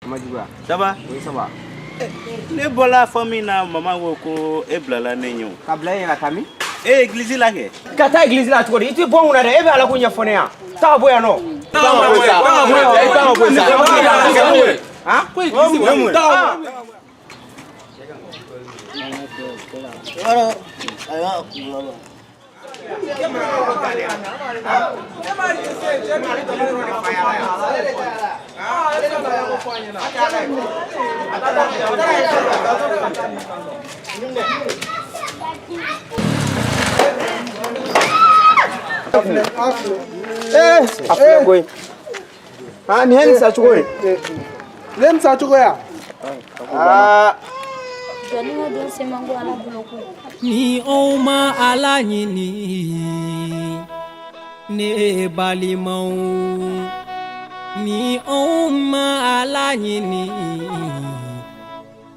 Majuba. Ça va? Oui, ça va. Ne bola famille na maman wo ko e blala ne nyu. Ka bila yen ka tami? Église la ke. Ka taa église la cogo di? I ti bɔ mun na dɛ? E bɛ Ala ko ɲɛfɔ ne yan. Taa ka bɔ yan nɔ. Taa ka bɔ yan. Han? Ko église mun? Afilɛ koyi. Ni hɛn ni sa cogo ye. Ne ni sa cogo ya? Ni oma ala ɲini ne balimaw ni oma ala ɲini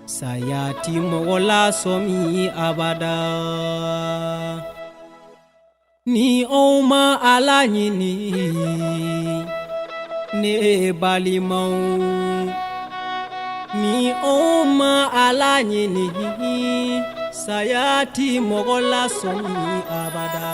saya ti mɔgɔ lasɔmi abada ni oma ala ɲini ne balimaw ni oma ala ɲini saya ti mɔgɔ lasɔmi abada.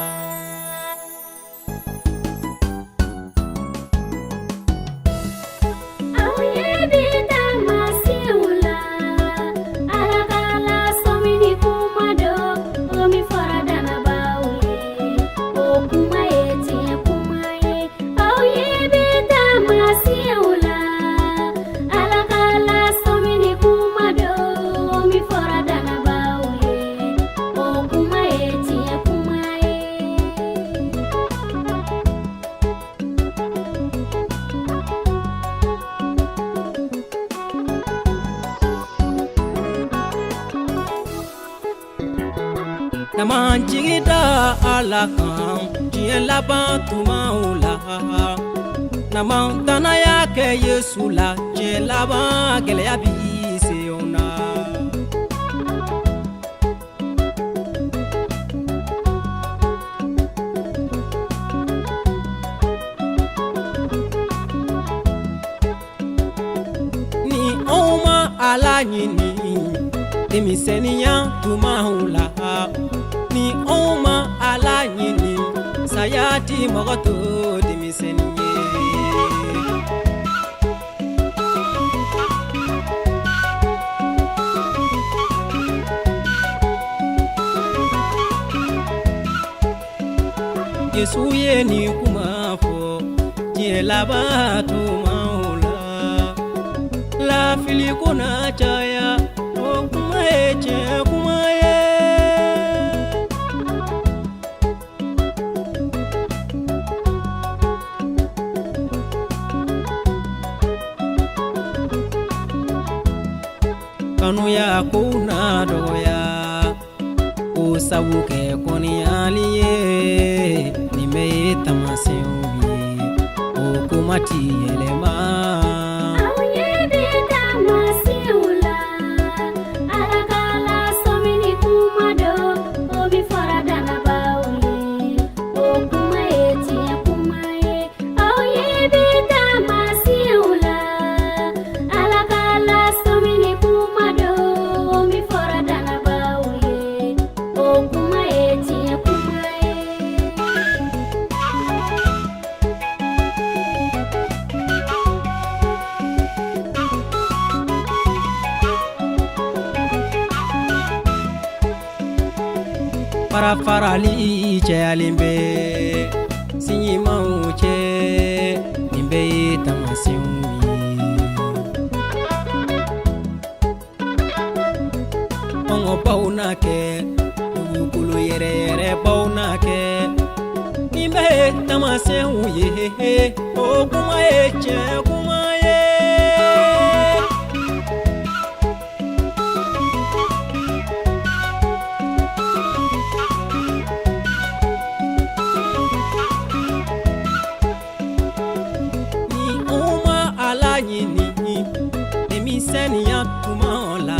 Naman jigida ala kan diɲɛ laban tumaw la naman danaya kɛ Yesu la diɲɛ laban gɛlɛya bi senw na ni anw ma Ala ɲini denmisɛnniya tumaw la ni anw ma Ala ɲini saya ti mɔgɔ to denmisɛnnin ye Yesu ye nin kuma fɔ diɲɛ laban tumaw la lafili ko na caya o kuma ye tiɲɛ kuma ye kanuya ko na dɔgɔya o sabu kɛ kɔniyali ye nin bɛ ye taamasiyɛnw ye o kuma ti yɛlɛma farali cɛyalen bɛ sinjimanw cɛ nin bɛɛ ye taamasiyɛnw ye kɔngɔbaw n'a kɛ dugukolo yɛrɛyɛrɛbaw n'a kɛ nin bɛɛ ye taamasiyɛnw ye o kuma ye tiɲɛ kuma ye denmisɛnniya tuma la